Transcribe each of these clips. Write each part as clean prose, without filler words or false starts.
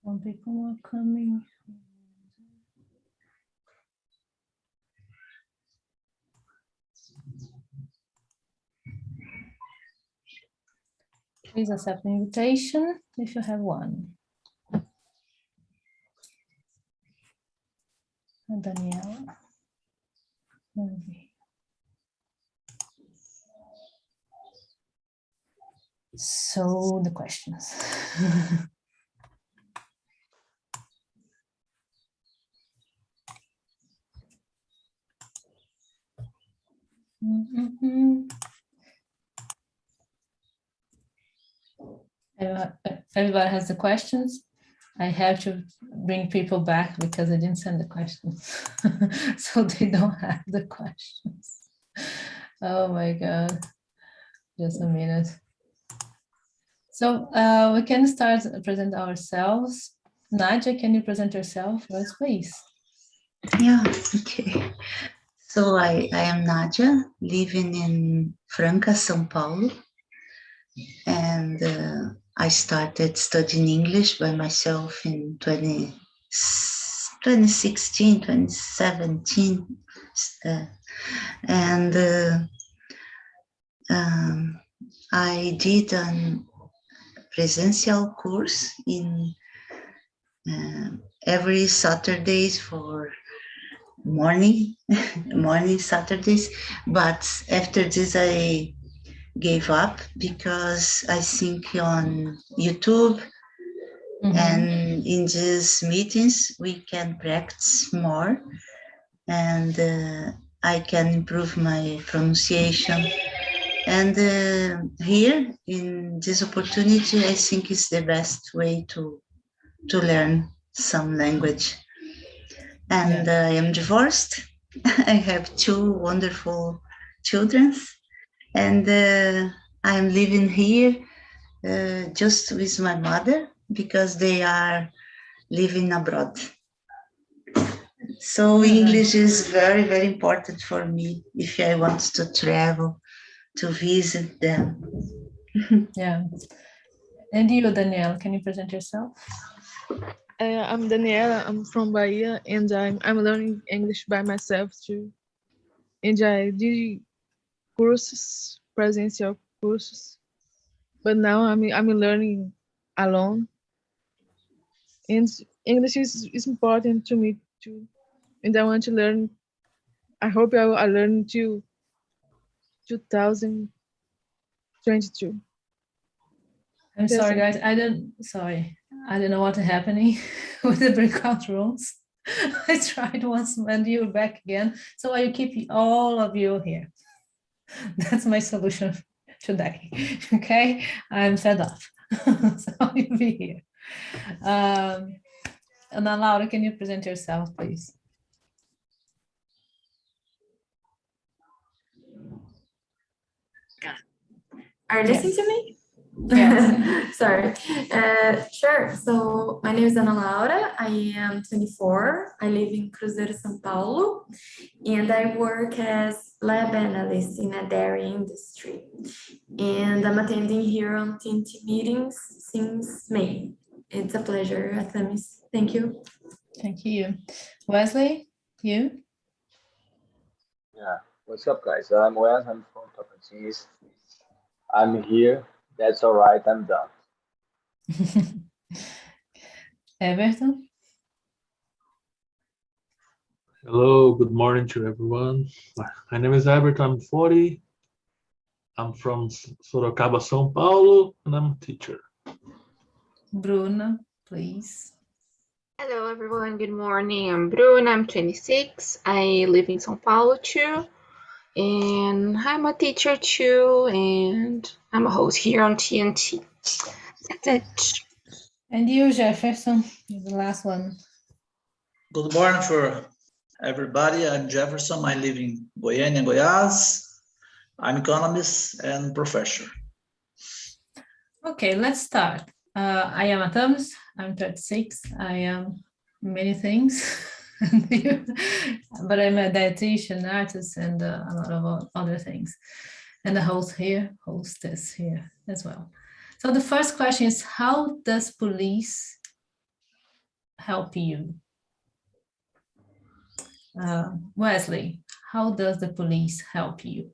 Some people are coming. Please accept the invitation if you have one. And Daniela. So the questions. Everybody has the questions. I have to bring people back because I didn't send the questions. So they don't have the questions. Oh my God. Just a minute. So we can start present ourselves. Nadia, can you present yourself first, please? Yeah, okay. So I am Nadia, living in Franca, São Paulo. And I started studying English by myself in 2016, 2017. I did a presential course in every Saturdays for morning Saturdays. But after this, I gave up because I think on YouTube and in these meetings we can practice more, and I can improve my pronunciation. And here in this opportunity, I think is the best way to learn some language. And I am divorced. I have 2 wonderful children. And I'm living here just with my mother because they are living abroad. So English is very, very important for me if I want to travel, to visit them. Yeah. And you, Daniela, can you present yourself? I'm Daniela. I'm from Bahia, and I'm learning English by myself too. And I did courses, presential courses, but now I'm learning alone. And English is important to me too, and I want to learn. I hope I learn to 2022. I'm sorry, guys. I don't know what's happening with the breakout rooms. I tried once and you're back again. So I keep all of you here. That's my solution today. Okay, I'm fed up. So you'll be here. And then Laura, can you present yourself, please? Are you listening to me? Yes. Sorry. Sure. So my name is Ana Laura. I am 24. I live in Cruzeiro, São Paulo, and I work as lab analyst in a dairy industry. And I'm attending here on TNT meetings since May. It's a pleasure, Artemis. Thank you. Thank you. Wesley, you? Yeah. What's up, guys? I'm Wes. I'm from Tocantins. I'm here. That's all right. I'm done. Everton? Hello, good morning to everyone. My name is Albert. I'm 40. I'm from Sorocaba, São Paulo, and I'm a teacher. Bruna, please. Hello, everyone. Good morning. I'm Bruna. I'm 26. I live in São Paulo, too. And I'm a teacher, too. And I'm a host here on TNT. That's it. And you, Jefferson, you're the last one. Good morning for everybody. I'm Jefferson. I live in Goiânia, Goiás. I'm economist and professor. Okay, let's start. I am Atamis. I'm 36. I am many things. But I'm a dietitian, artist, and a lot of other things. And the hostess here as well. So the first question is, how does police help you? Wesley, how does the police help you?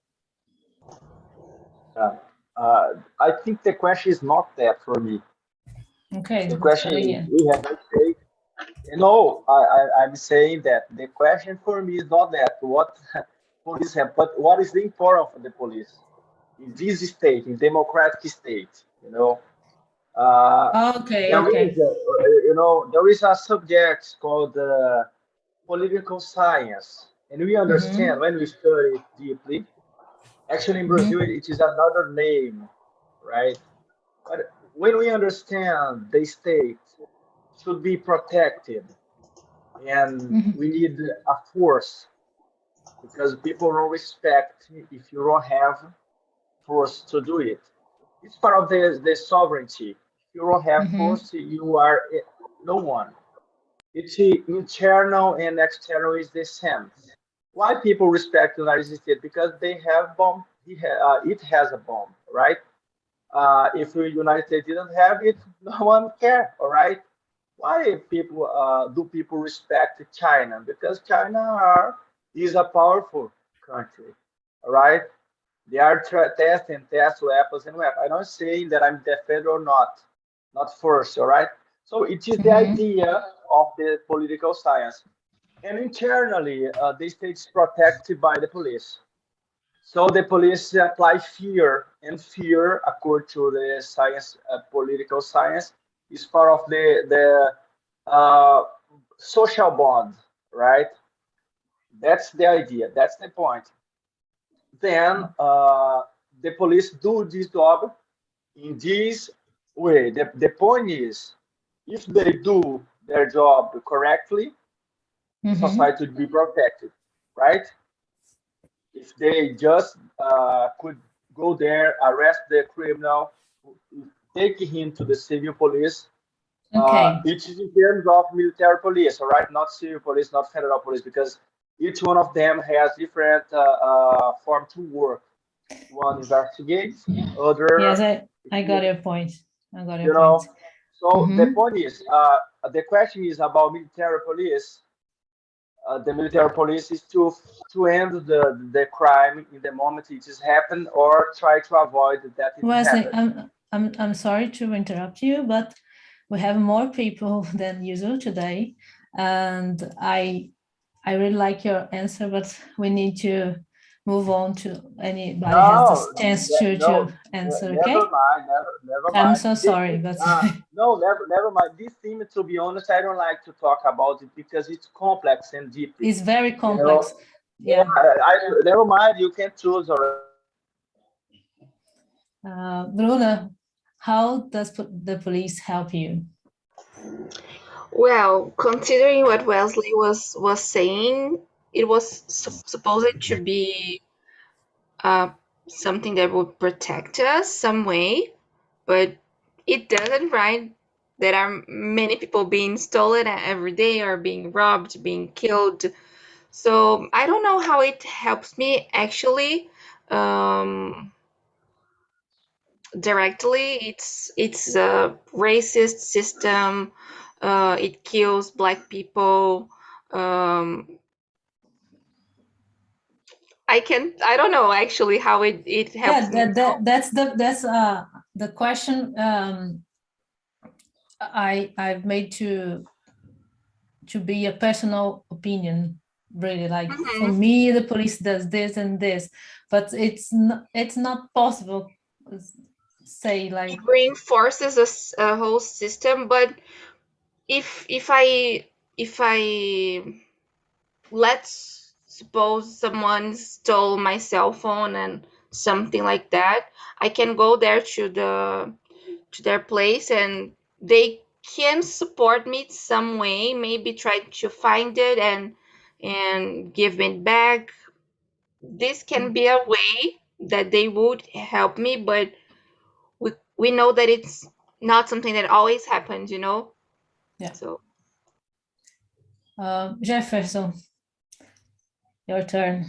I think the question is not that for me. Okay. The question is, we have to say, no, I'm saying that the question for me is not that what police have, but what is the importance of the police in this state, in democratic state, you know. Okay. There is a subject called political science, and we understand when we study it deeply. Actually, in Brazil, it is another name, right? But when we understand the state should be protected, and we need a force, because people don't respect if you don't have force to do it. It's part of the sovereignty. If you don't have force, you are no one. It's internal and external is the same. Why people respect the United States? Because they have bomb. It has a bomb, right? If the United States didn't have it, no one care, all right? Why people respect China? Because China is a powerful country, all right? They are testing weapons and weapons. I'm not saying that I'm defender or not first, all right? So it is the idea of the political science. And internally, the state is protected by the police. So the police apply fear, and fear, according to the science, political science, is part of the social bond, right? That's the idea. That's the point. Then the police do this job in this way. The point is, if they do their job correctly, society would be protected, right? If they just could go there, arrest the criminal, take him to the civil police. It is in terms of military police, all right? Not civil police, not federal police, because each one of them has different form to work. One investigates, other. Yes, I got your point. So the point is, the question is about military police. The military police is to end the crime in the moment it has happened, or try to avoid that it happens. I'm sorry to interrupt you, but we have more people than usual today, and I really like your answer, but we need to move on to anybody has this chance to answer. Okay. Never mind. I'm so sorry, but no, never mind. This theme, to be honest, I don't like to talk about it because it's complex and deep. It's very complex. Yeah. Never mind. You can choose. Bruna, how does the police help you? Well, considering what Wesley was saying, it was supposed to be something that would protect us some way, but it doesn't, right? There are many people being stolen every day, or being robbed, being killed. So I don't know how it helps me actually. Directly, it's a racist system. It kills Black people. I don't know actually how it helps me. That's the question I've made to be a personal opinion, really, like for me the police does this and this, but it's not possible, say, like it reinforces a whole system. But if I let's suppose someone stole my cell phone and something like that, I can go there to their place, and they can support me some way, maybe try to find it and give me back. This can be a way that they would help me, but we know that it's not something that always happens, Yeah. So Jefferson, your turn.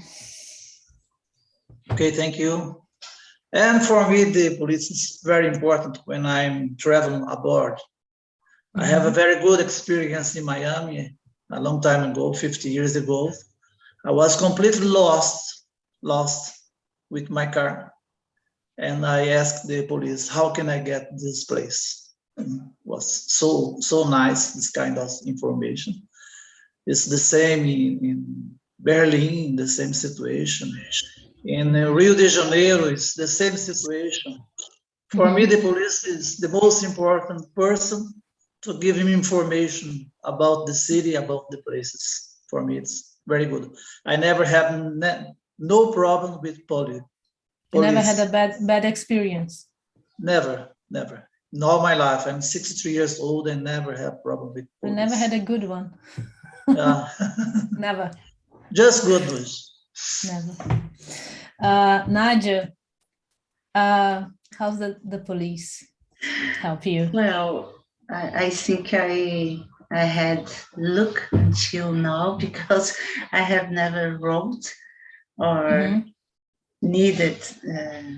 Okay, thank you. And for me, the police is very important when I'm traveling abroad. I have a very good experience in Miami a long time ago, 50 years ago. I was completely lost with my car. And I asked the police, how can I get this place? And it was so nice, this kind of information. It's the same in Berlin, the same situation. In Rio de Janeiro, it's the same situation. For me, the police is the most important person to give him information about the city, about the places. For me, it's very good. I never have no problem with police. You never had a bad experience? Never. In all my life, I'm 63 years old and never have problem with police. I never had a good one. Yeah. Never. Just good news. Never. Nadia, how's the police help you? Well, I think I had luck until now because I have never wrote or needed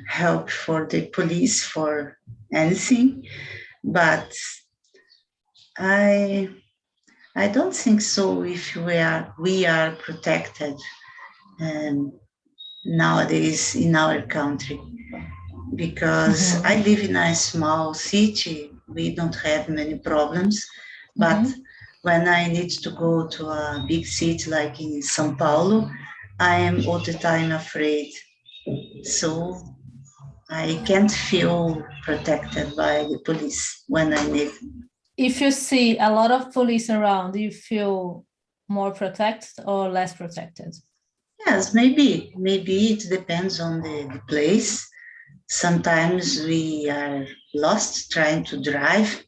help for the police for anything, but I don't think so if we are protected nowadays in our country, because I live in a small city. We don't have many problems, but when I need to go to a big city like in São Paulo, I am all the time afraid. So I can't feel protected by the police when I need. If you see a lot of police around, do you feel more protected or less protected? Yes, maybe it depends on the place. Sometimes we are lost trying to drive.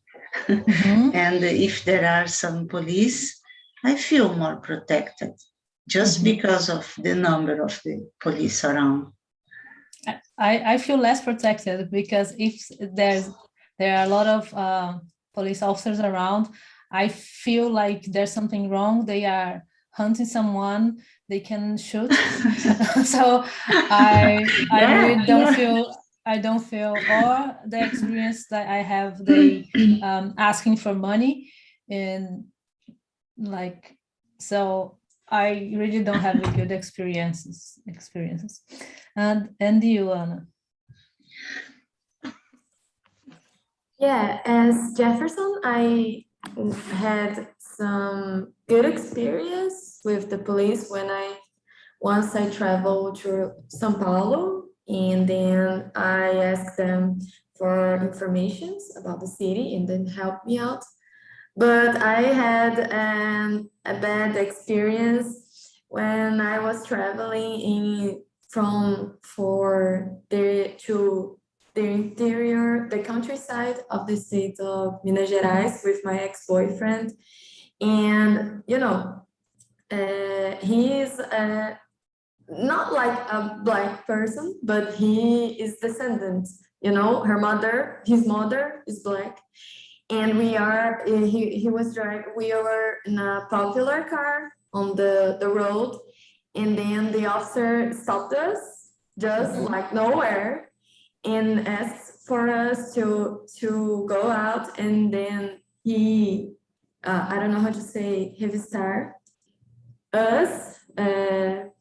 And if there are some police, I feel more protected just because of the number of the police around. I feel less protected because if there are a lot of police officers around, I feel like there's something wrong. They are hunting someone, they can shoot. So I really don't feel, or the experience that I have, they asking for money, and like, so I really don't have a good experiences. And you, Anna? Yeah, as Jefferson, I had some good experience with the police once I traveled to São Paulo, and then I asked them for information about the city and then helped me out. But I had a bad experience when I was traveling the interior, the countryside of the state of Minas Gerais with my ex-boyfriend. And, he's not like a Black person, but he is descendant. His mother is Black. And we were in a popular car on the road. And then the officer stopped us just like nowhere and asked for us to go out, and then he, I don't know how to say, revistar us, and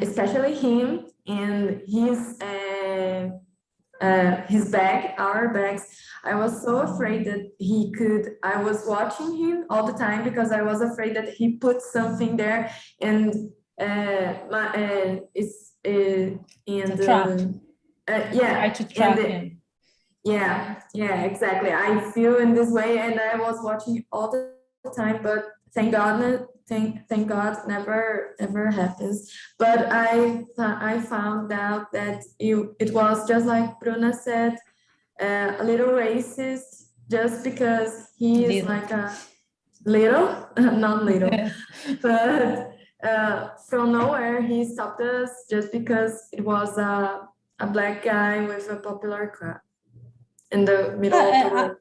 especially him and his bag, our bags. I was so afraid that I was watching him all the time because I was afraid that he put something there and Try to trap him. Yeah, exactly. I feel in this way, and I was watching all the time, but thank God, never happens. But I found out that it was just like Bruna said, a little racist, just because he is like a little, not little, but from nowhere he stopped us just because it was a Black guy with a popular car in the middle of the road.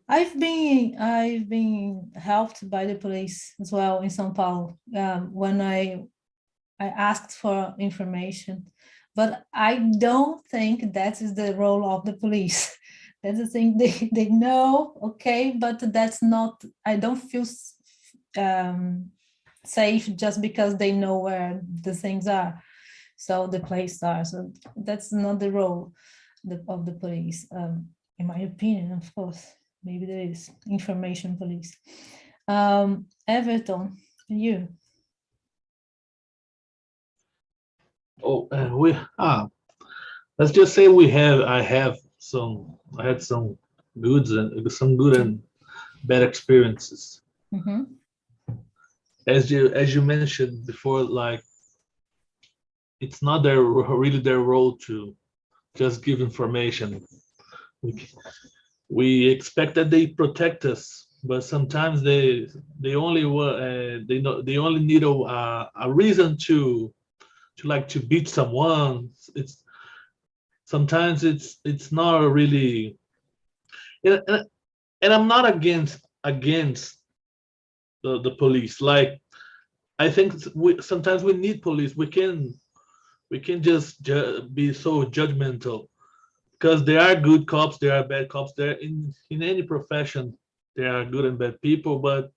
I've been helped by the police as well in São Paulo when I asked for information, but I don't think that is the role of the police. That's the thing they know, okay, but that's not. I don't feel safe just because they know where the things are, so the place are. So that's not the role of the police, in my opinion, of course. Maybe there is information police. Everton, you. Oh, let's just say I had some good and bad experiences. As you mentioned before, like it's not really their role to just give information. We expect that they protect us, but sometimes they only need a reason to beat someone. Sometimes it's not really, and I'm not against the police. Like, I think sometimes we need police. We can just be so judgmental, because there are good cops, there are bad cops. There in any profession, there are good and bad people, but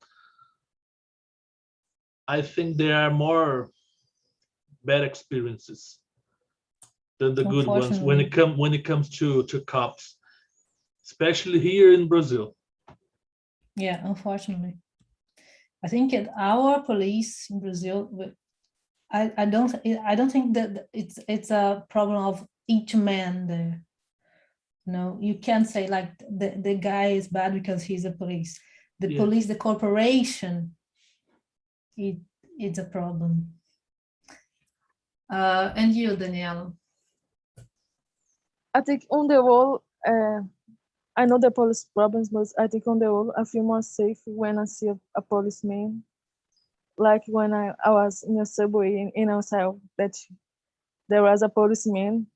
I think there are more bad experiences than the good ones when it comes to cops, especially here in Brazil. Yeah, unfortunately, I think our police in Brazil, I don't think that it's a problem of each man there. No, you can't say like the guy is bad because he's a police. The police, the corporation, it's a problem. And you, Daniela? I think on the whole, I know the police problems, but I think on the whole, I feel more safe when I see a policeman. Like when I was in a subway in outside, that there was a policeman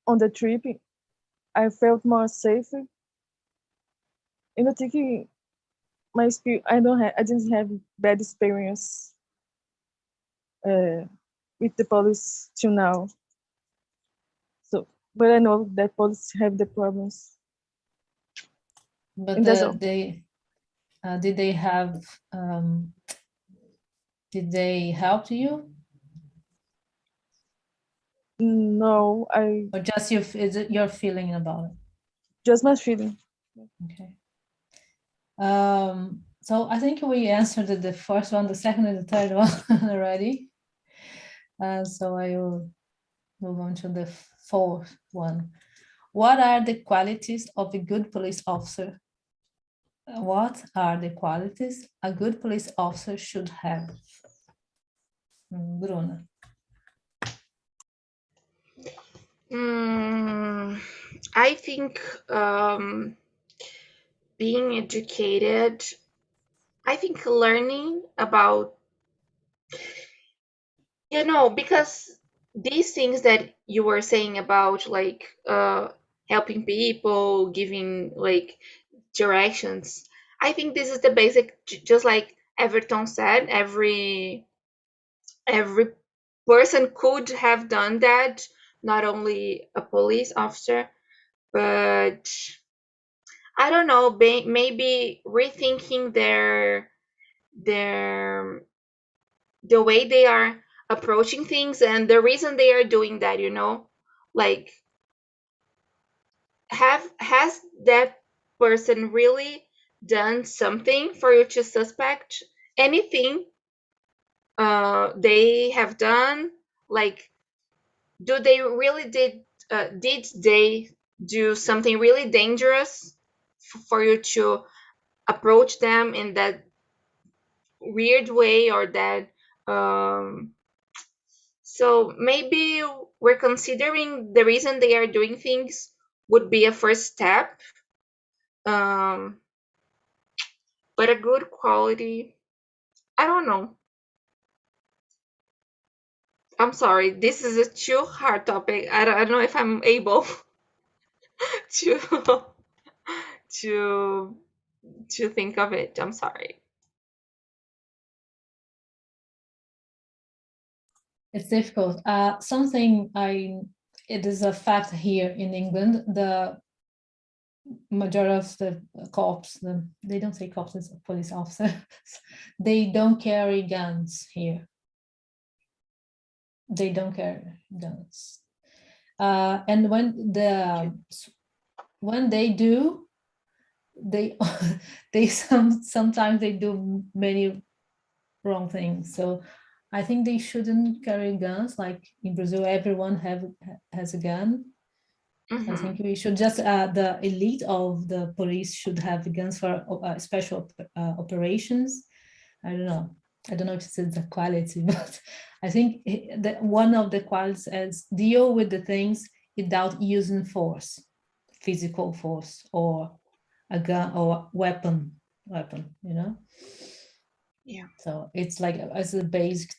on the trip, I felt more safe. And I think my experience, I didn't have bad experience with the police till now. So, but I know that police have the problems. But did they have? Did they help you? No, or just is it your feeling about it? Just my feeling. Okay. So I think we answered the first one, the second, and the third one already. So I will move on to the fourth one. What are the qualities of a good police officer? What are the qualities a good police officer should have? Bruna. I think being educated, I think learning about, because these things that you were saying about like helping people, giving like directions, I think this is the basic, just like Everton said, every person could have done that, not only a police officer, but I don't know, maybe rethinking the way they are approaching things and the reason they are doing that, like has that person really done something for you to suspect anything they have done? Like, do they really did they do something really dangerous for you to approach them in that weird way, or that so maybe we're considering the reason they are doing things would be a first step. But a good quality, I don't know. I'm sorry, this is a too hard topic. I don't know if I'm able to to think of it. I'm sorry. It's difficult. It is a fact here in England, the majority of the cops, they don't say cops, it's police officers, they don't carry guns here. They don't carry guns. And when they do, sometimes they do many wrong things. So I think they shouldn't carry guns. Like in Brazil, everyone has a gun. I think we should just, the elite of the police should have guns for special operations. I don't know if it's the quality, but I think that one of the qualities is deal with the things without using force, physical force, or a gun or weapon, you know? Yeah. So it's like as a basic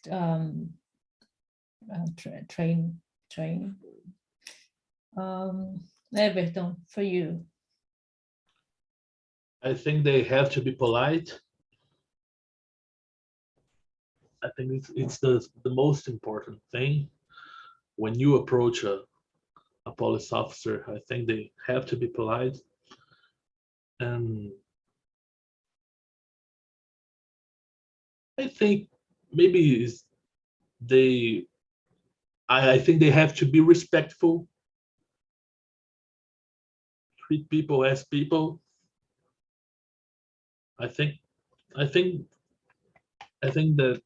training. Everton, for you. I think they have to be polite. I think it's the most important thing when you approach a police officer. I think they have to be polite, and I think maybe I think they have to be respectful, treat people as people. I think that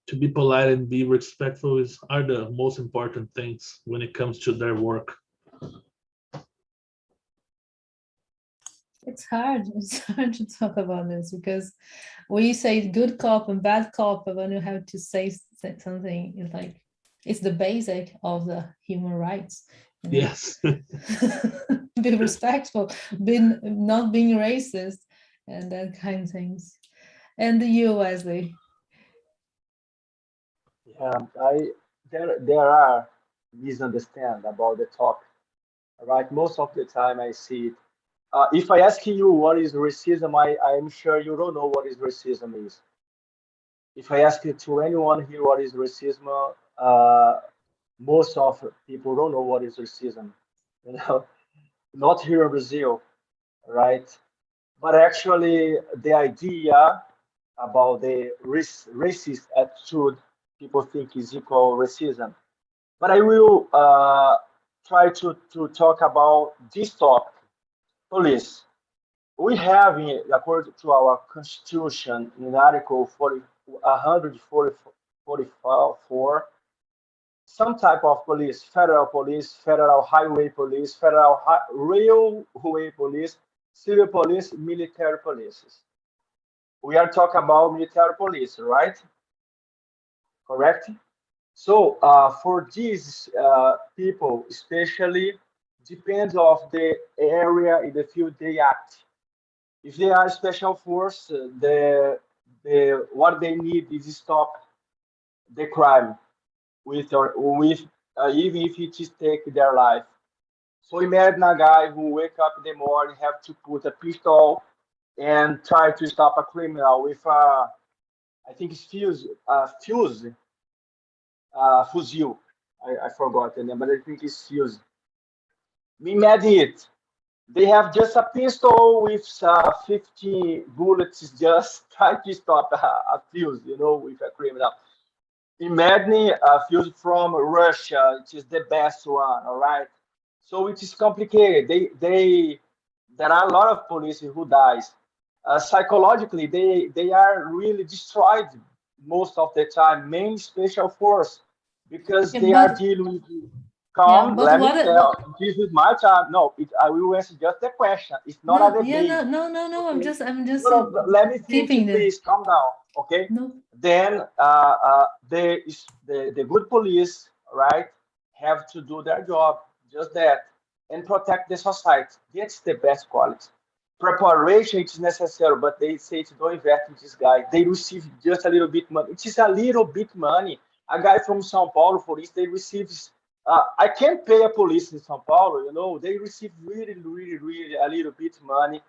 to be polite and be respectful are the most important things when it comes to their work. It's hard to talk about this because we say good cop and bad cop, but when you have to say something, it's like it's the basic of the human rights. You know? Yes. Be respectful, not being racist, and that kind of things. And you, Wesley? Yeah, there are misunderstandings about the topic, right? Most of the time I see it. If I ask you what is racism, I am sure you don't know what is racism is. If I ask it to anyone here what is racism, most of people don't know what is racism. You know, not here in Brazil, right? But actually, the idea about the racist attitude people think is equal racism. But I will try to talk about this topic, police. We have, according to our constitution, in Article 144, some type of police, federal highway police, federal railway police, civil police, military police. We are talking about military police, right? Correct? So for these people, especially, depends of the area in the field they act. If they are special force, what they need is stop the crime with even if it is take their life. So imagine a guy who wake up in the morning, have to put a pistol and try to stop a criminal with I think it's fuzil. I forgot the name, but I think it's fuse. Imagine it. They have just a pistol with 50 bullets, just trying to stop a fuse, with a criminal. Imagine a fuse from Russia, which is the best one, all right? So it is complicated. There are a lot of police who dies. Psychologically, they are really destroyed most of the time, main special force, because they are dealing with let me tell. This is my time. No, I will answer just the question. It's not a debate. No. Okay? I'm just. Let me finish, please. Calm down. Okay. No. Then the good police, right, have to do their job, just that, and protect the society. That's the best quality. Preparation is necessary, but they say to don't invest in this guy. They receive just a little bit money. It is a little bit money. A guy from São Paulo, for instance, they receives I can't pay a police in São Paulo. You know, they receive really, really, really a little bit money.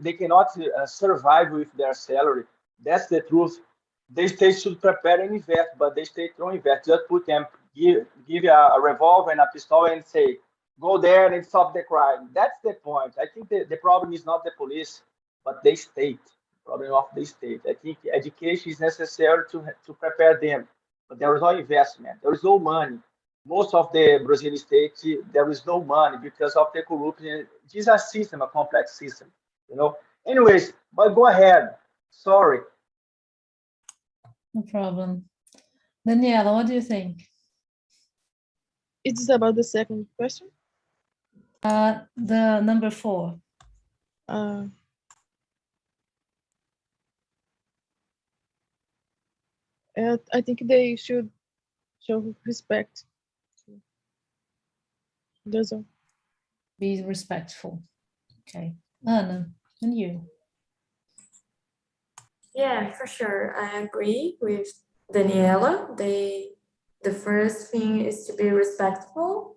They cannot survive with their salary. That's the truth. The state should prepare and invest, but the state don't invest. Just put them, give a revolver and a pistol and say, go there and stop the crime. That's the point. I think the problem is not the police, but the state. Problem of the state. I think education is necessary to prepare them, but there is no investment. There is no money. Most of the Brazilian states, there is no money because of the corruption. It is a system, a complex system, you know. Anyways, but go ahead. Sorry. No problem. Daniela, what do you think? It's about the second question. The number 4. I think they should show respect. That's all. Be respectful. Okay. Ana, and you? Yeah, for sure. I agree with Daniela. The first thing is to be respectful.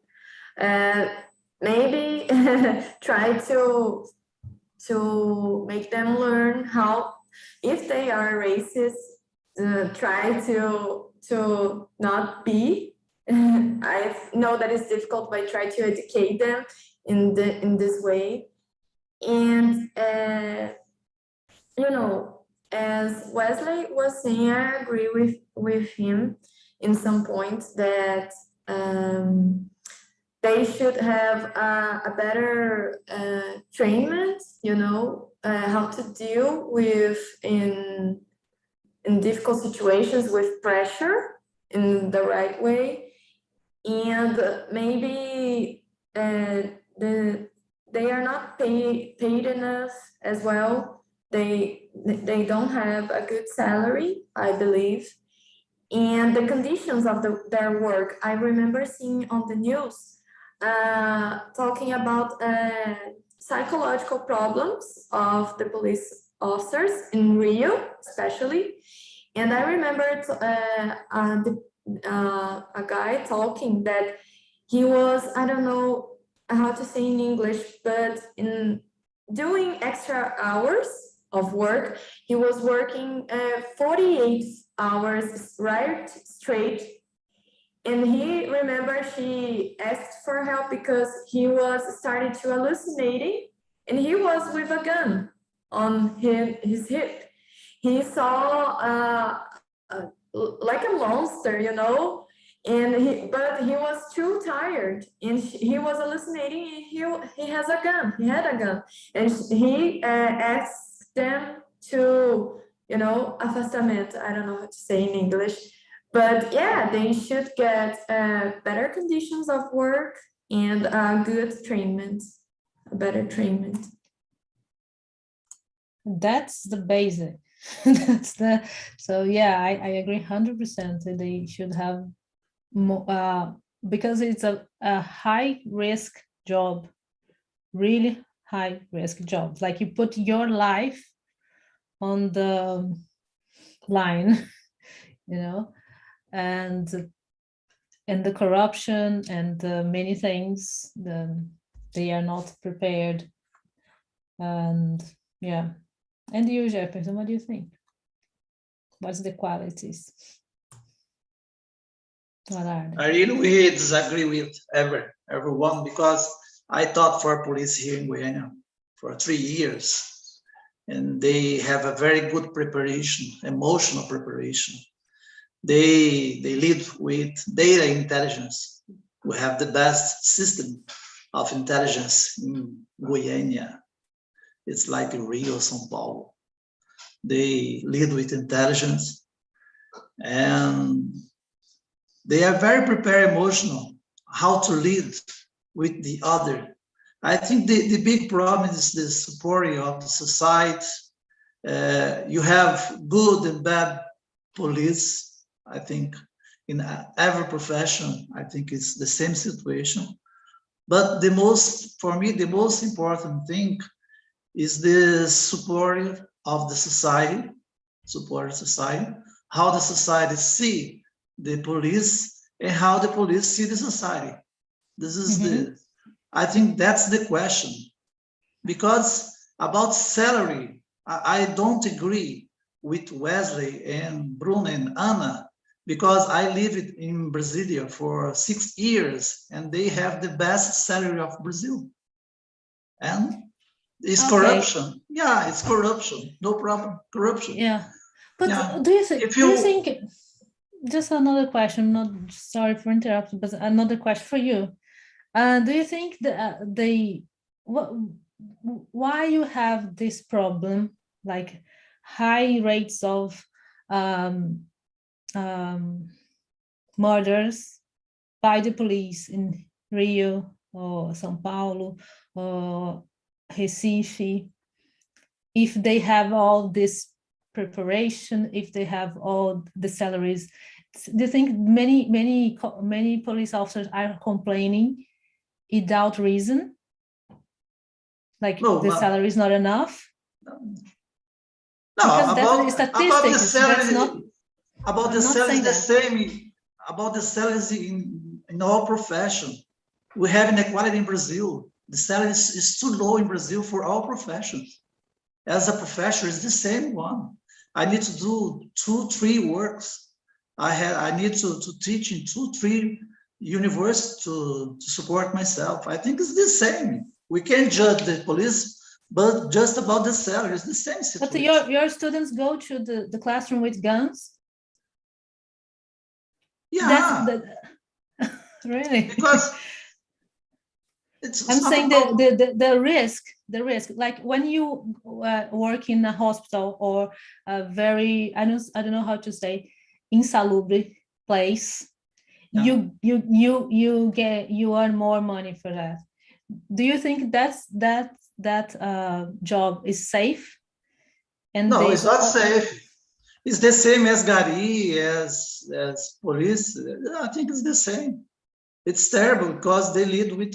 Maybe try to make them learn how, if they are racist, try to not be. I know that it's difficult, but try to educate them in this way. And you know, as Wesley was saying, I agree with him in some points that they should have a better training, you know, how to deal with in difficult situations with pressure in the right way. And maybe they are not paid enough as well. They don't have a good salary, I believe. And the conditions of their work, I remember seeing on the news talking about psychological problems of the police officers in Rio, especially. And I remember a guy talking that he was, I don't know how to say in English, but in doing extra hours of work, he was working 48 hours right straight. And he remembered he asked for help because he was starting to hallucinating, and he was with a gun on his hip. He saw like a monster, you know, and but he was too tired, and he was hallucinating. And he has a gun. He had a gun, and he asked them to, you know, afastamento. I don't know how to say in English, but yeah, they should get better conditions of work and good treatment, better treatment. That's the basic. That's the, so yeah, I agree 100%. They should have more, because it's a high risk job, really high risk job. Like you put your life on the line, you know, and the corruption and the many things, they are not prepared. And yeah. And you, Jefferson, what do you think? What's the qualities? What are they? I really disagree with everyone, because I taught for police here in Goiânia for 3 years, and they have a very good preparation, emotional preparation. They lead with data intelligence. We have the best system of intelligence in Goiânia. It's like Rio, São Paulo. They lead with intelligence, and they are very prepared emotional, how to lead with the other. I think the big problem is the support of the society. You have good and bad police. I think in every profession, I think it's the same situation. But for me, the most important thing is the support of the society, how the society see the police and how the police see the society. This is I think that's the question. Because about salary, I don't agree with Wesley and Bruno and Anna, because I lived in Brasilia for 6 years and they have the best salary of Brazil. And it's corruption. Yeah, it's corruption. No problem. Corruption. Yeah. But Yeah. do you think, just another question, not sorry for interrupting, but another question for you. Do you think that why you have this problem, like high rates of murders by the police in Rio or São Paulo or Recife, if they have all this preparation, if they have all the salaries? Do you think many police officers are complaining without reason? Like the salary is not enough? No, because about that's statistics. About the salaries, the same. About the salaries in all profession. We have inequality in Brazil. The salary is too low in Brazil for all professions. As a professor, it's the same one. I need to do 2-3 works. I need to teach in 2-3 universities to support myself. I think it's the same. We can't judge the police, but just about the salary, it's the same situation. But your students go to the classroom with guns? Yeah. Really? Because I'm saying the risk, like when you work in a hospital or a very, I don't know how to say, insalubre place, yeah. you earn more money for that. Do you think that job is safe? And no, it's not safe. It's the same as Gari, as police. I think it's the same. It's terrible because they lead with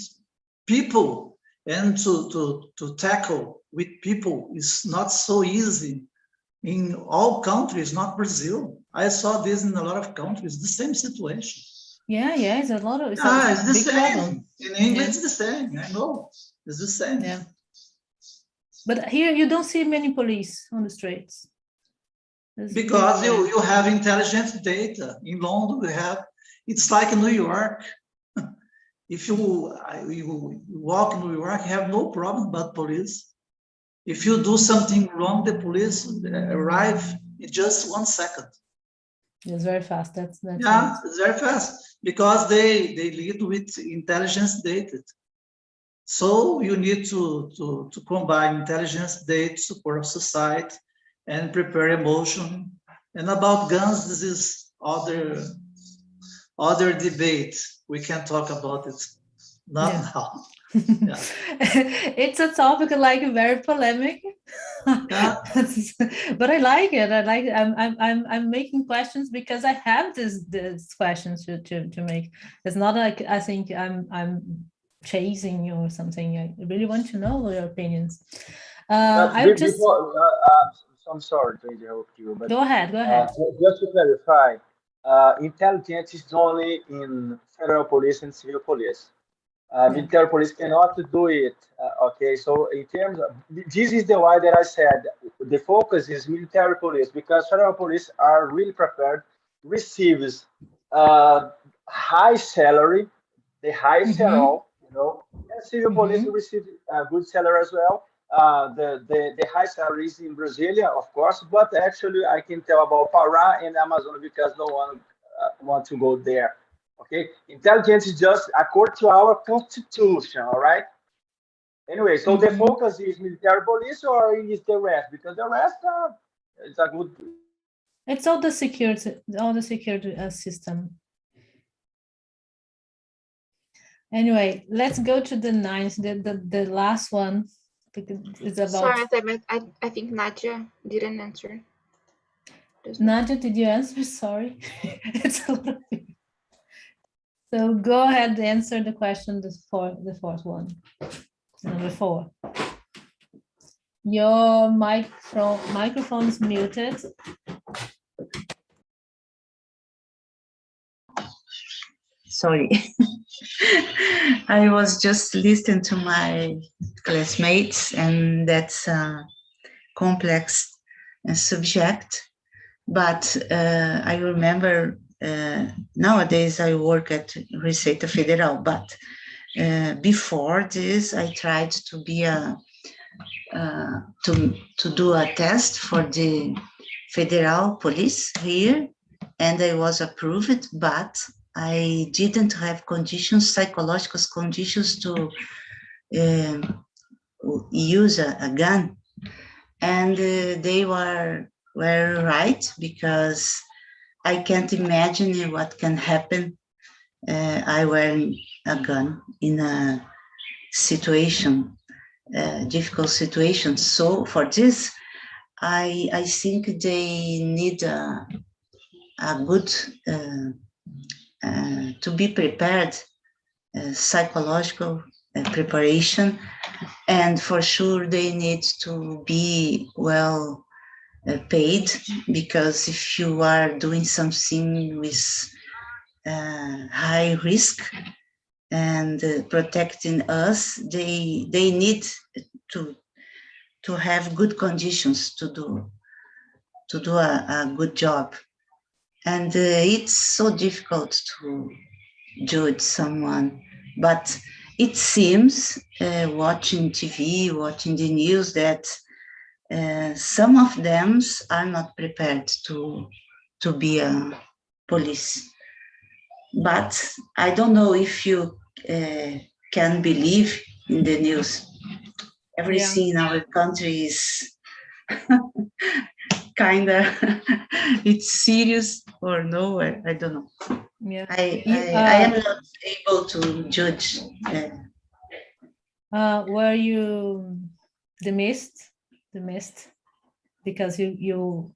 people, and to tackle with people is not so easy in all countries, not Brazil. I saw this in a lot of countries, the same situation. Yeah, it's a lot of it's the same. Problem. In English, it's the same. I know. It's the same. Yeah. But here you don't see many police on the streets. Because you have intelligent data. In London, we have, it's like in New York. If you walk in New York, you have no problem about police. If you do something wrong, the police arrive in just 1 second. It's very fast. That's yeah, it's very fast because they lead with intelligence data. So you need to combine intelligence data, support of society, and prepare emotion. And about guns, this is other debate. We can talk about it not now. Yeah. It's a topic like very polemic, yeah. But I like it. I'm making questions because I have these questions to make. It's not like I think I'm chasing you or something. I really want to know your opinions. I'm sorry to interrupt you, but go ahead. Just to clarify, intelligence is only in federal police and civil police. Military police cannot do it. Okay, so in terms of this is the why that I said the focus is military police, because federal police are really prepared, receives high salary, the highest at all, and civil police receive a good salary as well. The high salaries in Brasilia, of course, but actually I can tell about Pará and Amazon because no one wants to go there. Okay, intelligence is just according to our constitution, all right? Anyway, so the focus is military police or is the rest? Because the rest is a good. It's all the security system. Anyway, let's go to the 9th, the last one. It's about. Sorry, I think Nadia didn't answer. Nadia, did you answer? Sorry, it's a little bit. So go ahead and answer the question, the fourth one, number 4. Your microphone is muted. sorry. I was just listening to my classmates, and that's a complex subject. But I remember nowadays I work at Receita Federal, but before this I tried to be to do a test for the federal police here, and I was approved, but I didn't have conditions, psychological conditions to use a gun. And they were right, because I can't imagine what can happen. I wear a gun in a situation, difficult situation. So for this, I think they need a good, to be prepared, psychological preparation, and for sure they need to be well paid, because if you are doing something with high risk and protecting us, they need to have good conditions to do a good job. And it's so difficult to judge someone, but it seems, watching TV, watching the news, that some of them are not prepared to be a police. But I don't know if you can believe in the news. Everything in our country is kind of, it's serious or no, I don't know. Yeah. I am not able to judge. Were you dismissed? Because you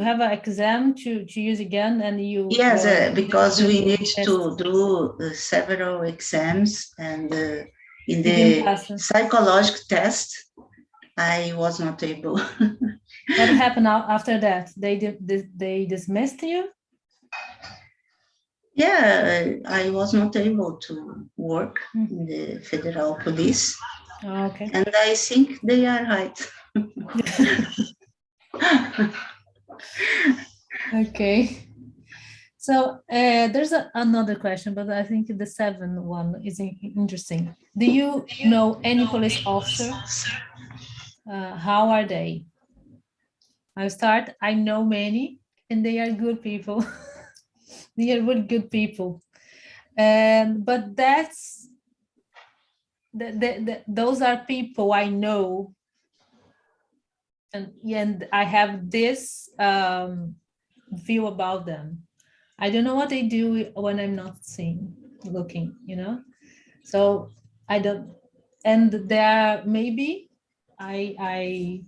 have an exam to use again, and you... Yes, because we need to do several exams, and in the psychological test, I was not able. What happened after that? They dismissed you? Yeah, I was not able to work in the federal police. Oh, okay. And I think they are right. Okay. So there's another question, but I think the 7th one is interesting. Do you know any police officer? How are they? I'll start. I know many, and they are good people. They are really good people. But that's those are people I know, and I have this view about them. I don't know what they do when I'm not looking, So I don't, and there maybe I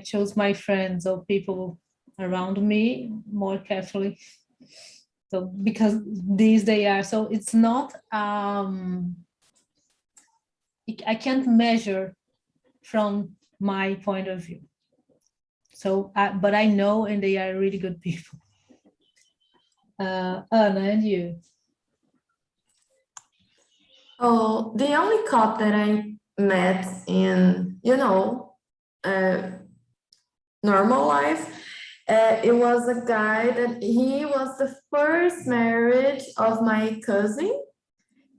chose my friends or people around me more carefully. So because these they are, so it's not, I can't measure from my point of view. So, but I know, and they are really good people. Anna, and you? Oh, the only cop that I met in, normal life, it was a guy that he was the first marriage of my cousin.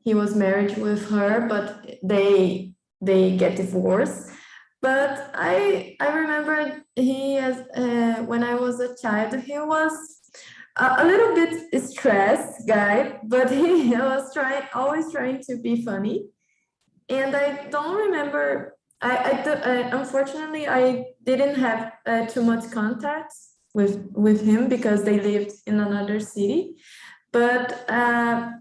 He was married with her, but they get divorced. But I remember when I was a child, he was a little bit stressed guy, but he was always trying to be funny. And I don't remember, unfortunately, I didn't have too much contact with him because they lived in another city. But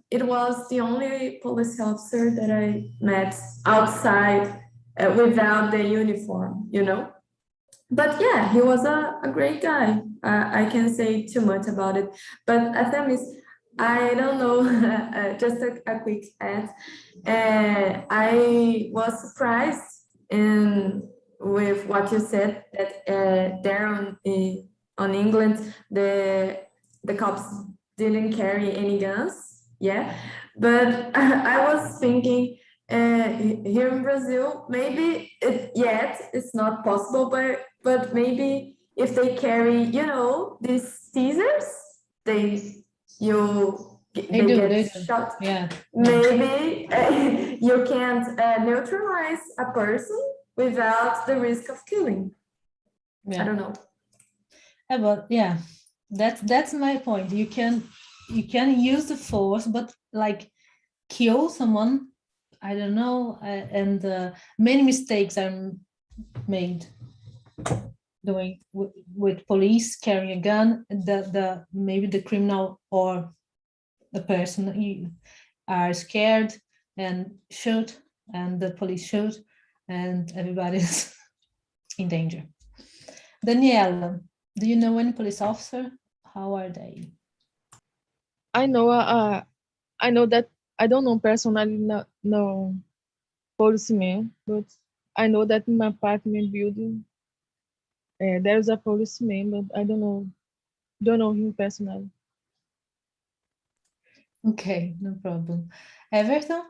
it was the only police officer that I met outside without the uniform, But yeah, he was a great guy. I can't say too much about it. But Artemis, I don't know, just a quick add. I was surprised with what you said, that there on England, the cops didn't carry any guns. Yeah, but I was thinking here in Brazil, maybe yet it's not possible, but maybe if they carry, you know, these scissors, they get shot. Yeah. Maybe you can't neutralize a person without the risk of killing. Yeah. I don't know. But yeah, that's my point. You can use the force, but like kill someone, I don't know, and many mistakes are made doing with police carrying a gun. The maybe the criminal or the person are scared and shoot, and the police shoot, and everybody's in danger. Daniela, do you know any police officer? How are they? I know that I don't know personally no policeman, but I know that in my apartment building there's a policeman, but I don't know him personally. Okay, no problem. Everton?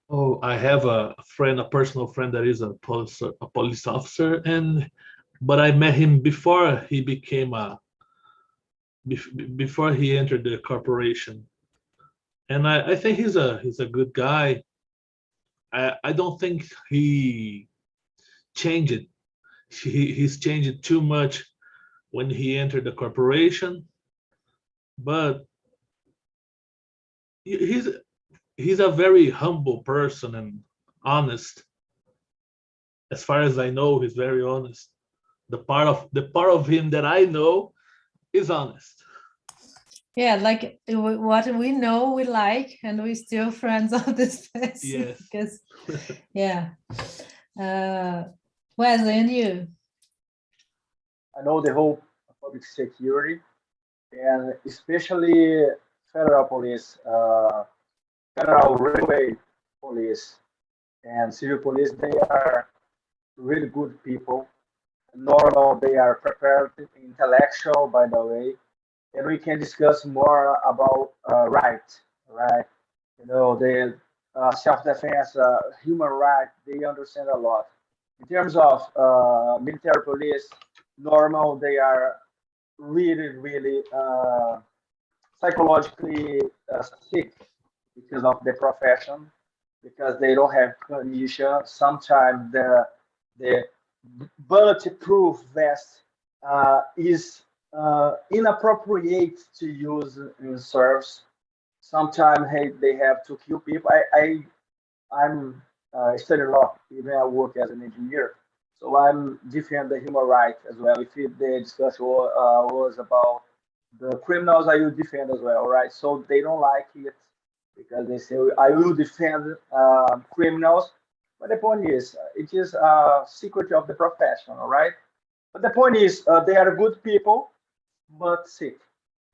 Oh, I have a friend, a personal friend that is a police officer, but I met him before he became before he entered the corporation, and I think he's a good guy. I don't think he changed it. He's changed it too much when he entered the corporation, but he's a very humble person and honest. As far as I know, he's very honest. The part of him that I know is honest. Yeah, like what we know, we like, and we're still friends of this person. Yes. Because, yeah. Wesley, and you? I know the whole public security, and especially federal police, federal railway police, and civil police. They are really good people. Normal, they are prepared, intellectual, by the way, and we can discuss more about right? You know, the self-defense, human rights. They understand a lot. In terms of military police, normal, they are really psychologically sick because of the profession, because they don't have condition. Sometimes the bulletproof vest is inappropriate to use in service. Sometimes they have to kill people. I'm studying law, even I work as an engineer, so I'm defend the human rights as well. If the discussion was about the criminals, I will defend as well, right? So they don't like it because they say I will defend criminals, but the point is it is a secret of the profession, all right? But the point is they are good people, but sick.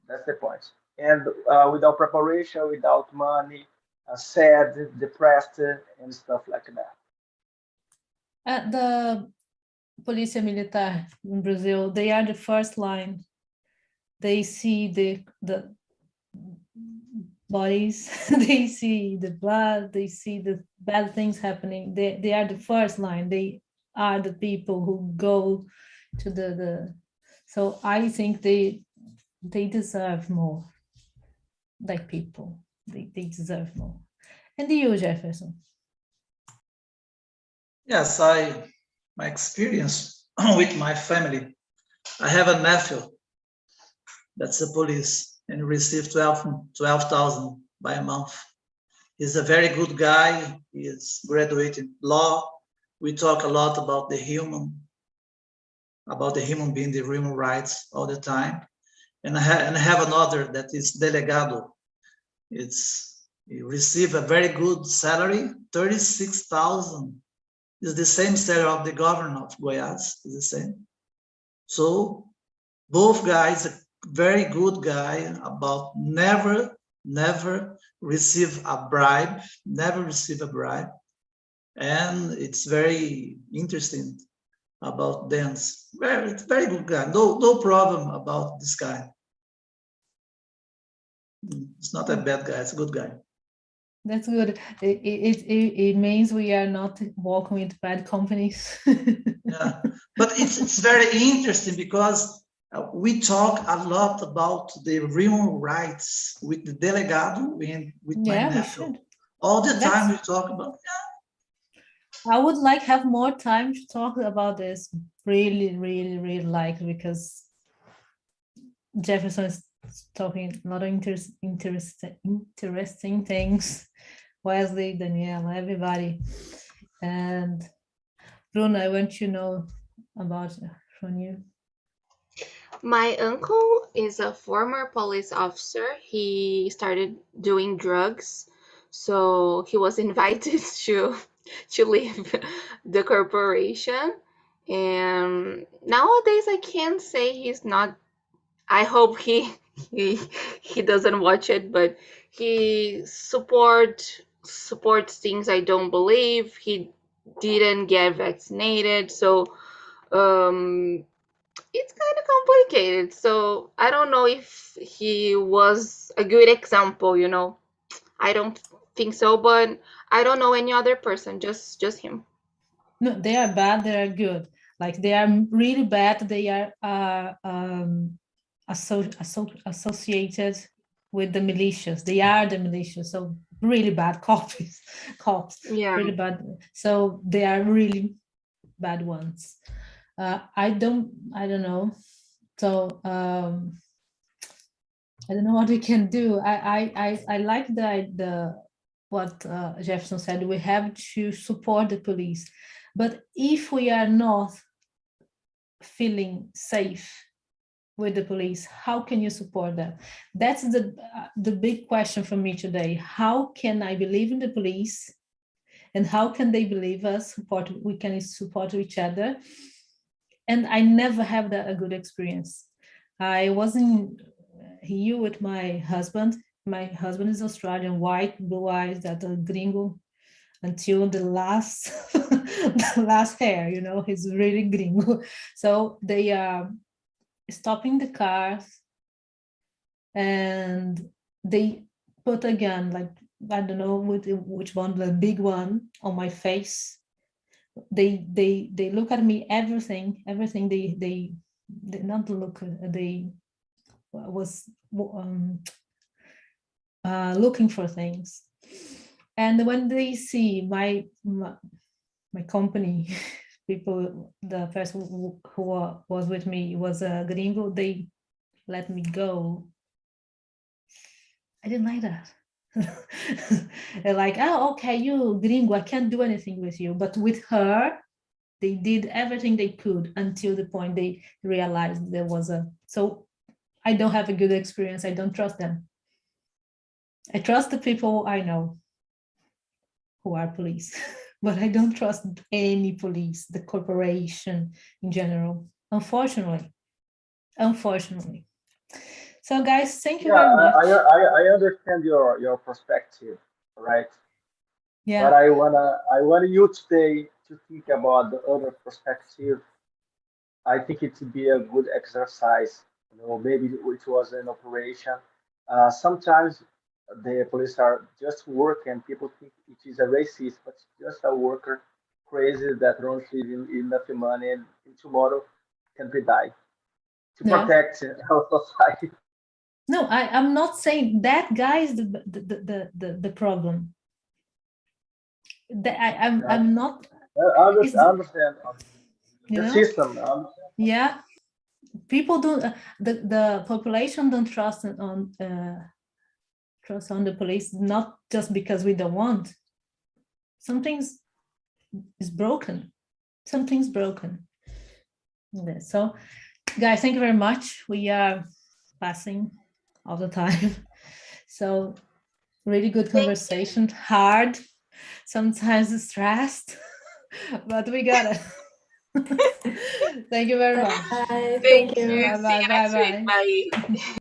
That's the point. And without preparation, without money, sad, depressed, and stuff like that. At the Polícia Militar in Brazil, they are the first line. They see the bodies, they see the blood, they see the bad things happening. They are the first line. They are the people who go to the so I think they deserve more, like people. They deserve more. And you, Jefferson? Yes, my experience with my family. I have a nephew that's a police and received 12,000 by a month. He's a very good guy. He is graduated law. We talk a lot about the human being, the human rights all the time. And I have another that is delegado. He received a very good salary, 36,000. Is the same salary of the governor of Goiás, is the same. So both guys, a very good guy, about never receive a bribe, And it's very interesting about dance. Very good guy. No problem about this guy. It's not a bad guy, it's a good guy. That's good. It means we are not working with bad companies. Yeah, but it's very interesting because we talk a lot about the human rights with the delegado and with my Yeah, we nephew. should. All the time we talk about. I would like have more time to talk about this. Really, really, really like, because Jefferson is talking a lot of interesting things. Wesley, Danielle, everybody. And Bruno, I want to know about from you. My uncle is a former police officer. He started doing drugs, so he was invited to leave the corporation. And nowadays, I can't say he's not. I hope he doesn't watch it, but he supports things I don't believe. He didn't get vaccinated, so it's kind of complicated. So I don't know if he was a good example, you know. I don't think so, but I don't know any other person, just him. No, they are bad, they are good. Like, they are really bad, they are associated with the militias. They are the militias, so really bad cops. Yeah. Really bad. So they are really bad ones. I don't know. So I don't know what we can do. I like what Jefferson said. We have to support the police, but if we are not feeling safe with the police, how can you support them? That's the big question for me today. How can I believe in the police, and how can they believe us? We can support each other. And I never have a good experience. I was in here with my husband. My husband is Australian, white, blue eyes, that a gringo until the last the last hair, you know, he's really gringo. So they are stopping the cars and they put a gun, like, I don't know which one, the big one, on my face. They look at me, everything they not look, they was looking for things. And when they see my company people, the person who was with me was a gringo, they let me go. I didn't like that. They're like, oh, okay, you gringo, I can't do anything with you. But with her, they did everything they could until the point they realized there was so I don't have a good experience. I don't trust them. I trust the people I know who are police, but I don't trust any police, the corporation in general, unfortunately. So guys, thank you very much. I understand your perspective, right? Yeah. But I want you today to think about the other perspective. I think it would be a good exercise. You know, maybe it was an operation. Sometimes the police are just work, and people think it is a racist, but it's just a worker crazy that runs enough money, and tomorrow can be die to protect our society. No, I'm not saying that guy is the problem. I'm not. I understand. The system. Yeah, people don't. The population don't trust on the police, not just because we don't want. Something's is broken. Something's broken. Okay, so, guys, thank you very much. We are passing all the time. So, really good conversation. Hard, sometimes stressed, but we got it. Thank you very much. Bye. Thank you. See you next week. Bye.